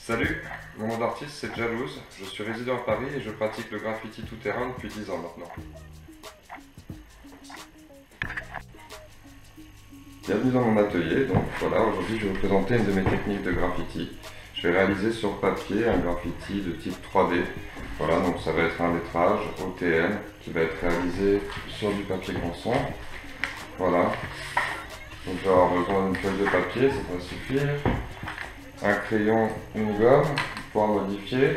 Salut, mon nom d'artiste c'est Jalouse, je suis résident à Paris et je pratique le graffiti tout-terrain depuis 10 ans maintenant. Bienvenue dans mon atelier, donc voilà, aujourd'hui je vais vous présenter une de mes techniques de graffiti. Je vais réaliser sur papier un graffiti de type 3D. Voilà, donc ça va être un lettrage OTM qui va être réalisé sur du papier canson. Voilà, donc je vais avoir besoin d'une feuille de papier, ça va suffire. Un crayon, une gomme pour modifier.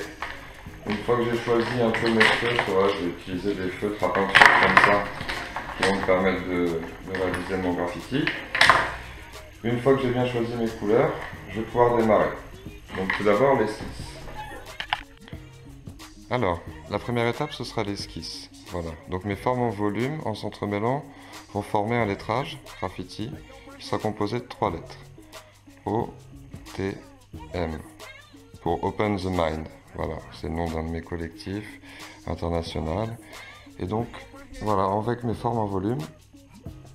Une fois que j'ai choisi un peu mes feutres, voilà, je vais utiliser des feutres à peinture comme ça qui vont me permettre de réaliser mon graffiti. Une fois que j'ai bien choisi mes couleurs, je vais pouvoir démarrer. Donc tout d'abord l'esquisse. Alors, la première étape ce sera l'esquisse. Voilà, donc mes formes en volume, en s'entremêlant, vont former un lettrage graffiti qui sera composé de 3 lettres. O, T, M, pour Open the Mind. Voilà, c'est le nom d'un de mes collectifs international. Et donc, voilà, avec mes formes en volume,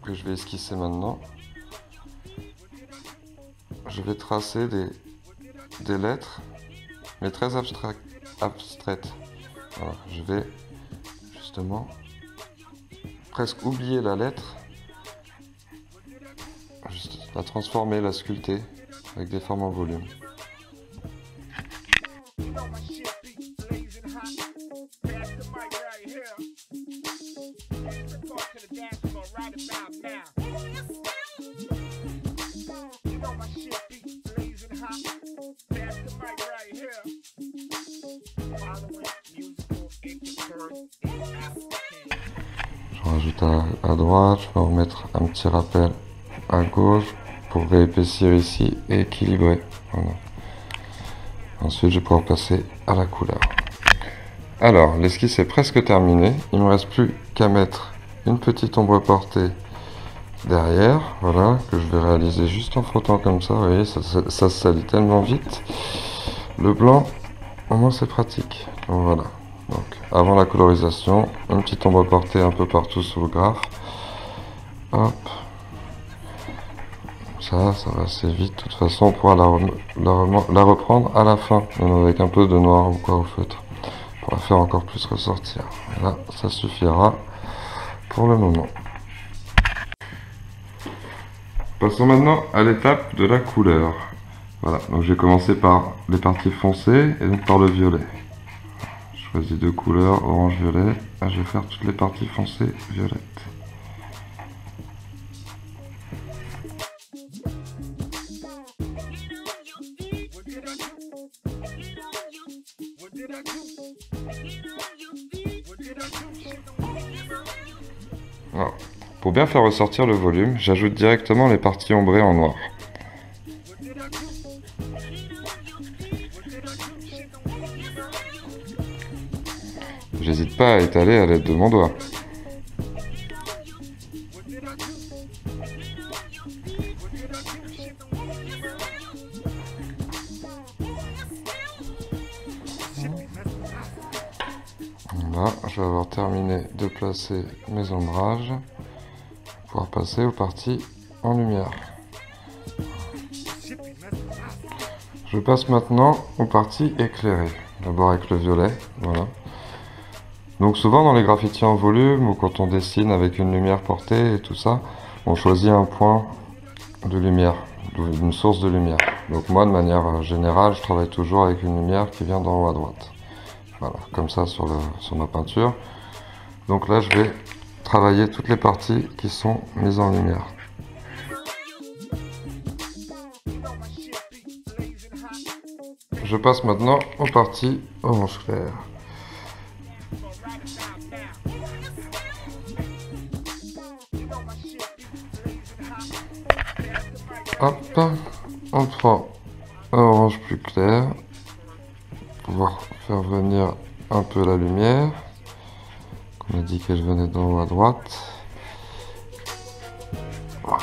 que je vais esquisser maintenant, je vais tracer des lettres, mais très abstraites. Voilà, je vais justement presque oublier la lettre, juste la transformer, la sculpter avec des formes en volume. Je rajoute à droite, je vais remettre un petit rappel à gauche pour réépaissir ici et équilibrer. Voilà. Ensuite, je vais pouvoir passer à la couleur. Alors, l'esquisse est presque terminée. Il ne me reste plus qu'à mettre une petite ombre portée derrière, voilà, que je vais réaliser juste en frottant comme ça. Vous voyez, ça se salit tellement vite. Le blanc, au moins c'est pratique. Donc, voilà. Donc, avant la colorisation, une petite ombre portée un peu partout sous le graphe. Hop. Ça va assez vite. De toute façon, on pourra la reprendre à la fin, même avec un peu de noir ou quoi au feutre, pour la faire encore plus ressortir. Et là, ça suffira pour le moment. Passons maintenant à l'étape de la couleur. Voilà, donc je vais commencer par les parties foncées et donc par le violet. Je choisis 2 couleurs, orange-violet. Là, je vais faire toutes les parties foncées violettes. Alors, pour bien faire ressortir le volume, j'ajoute directement les parties ombrées en noir. J'hésite pas à étaler à l'aide de mon doigt. Là, je vais avoir terminé de placer mes ombrages pour pouvoir passer aux parties en lumière. Je passe maintenant aux parties éclairées, d'abord avec le violet, voilà. Donc souvent dans les graffitis en volume ou quand on dessine avec une lumière portée et tout ça, on choisit un point de lumière, une source de lumière. Donc moi de manière générale, je travaille toujours avec une lumière qui vient d'en haut à droite. Voilà, comme ça sur ma peinture. Donc là, je vais travailler toutes les parties qui sont mises en lumière. Je passe maintenant aux parties orange clair. Hop, on prend un orange plus clair. Pouvoir faire venir un peu la lumière. On a dit qu'elle venait d'en haut à droite. Voilà.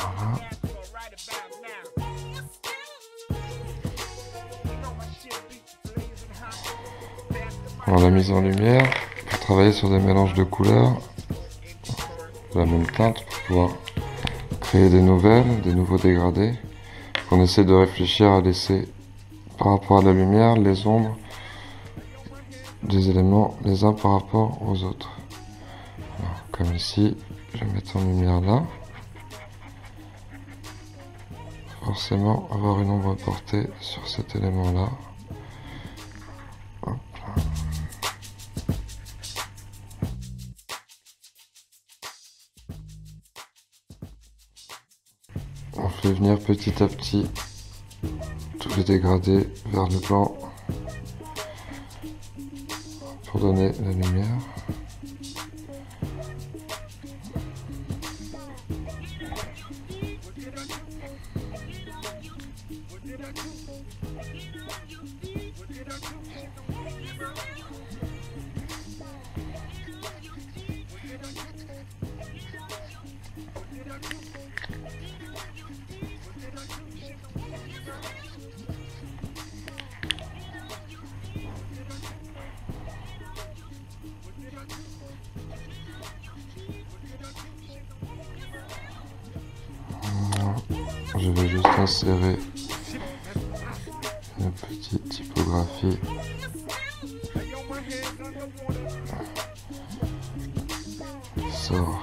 On l'a mise en lumière pour travailler sur des mélanges de couleurs de la même teinte pour pouvoir créer des nouvelles, des nouveaux dégradés. On essaie de réfléchir à laisser par rapport à la lumière, les ombres des éléments les uns par rapport aux autres. Alors, comme ici, je vais mettre en lumière là. Forcément, avoir une ombre portée sur cet élément-là. On fait venir petit à petit tous les dégradés vers le blanc pour donner la lumière. Je vais juste insérer une petite typographie qui sort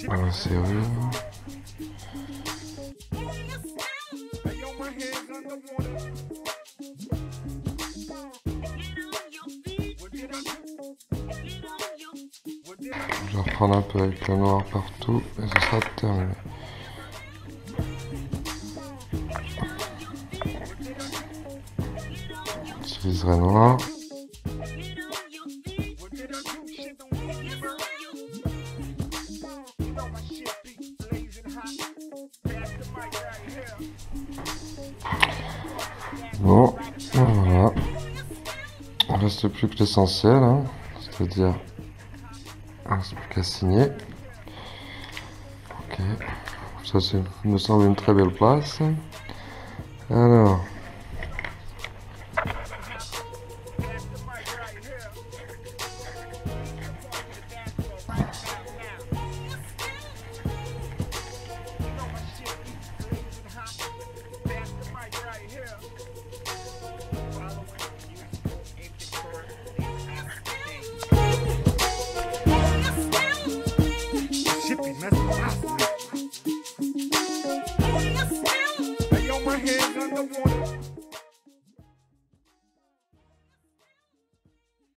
à la serrure. Je vais reprendre un peu avec le noir partout et ce sera terminé. J'utiliserai noir. Bon, voilà. Il ne reste plus que l'essentiel, hein, c'est-à-dire il ne reste plus qu'à signer. Ok, ça me semble une très belle place. Alors,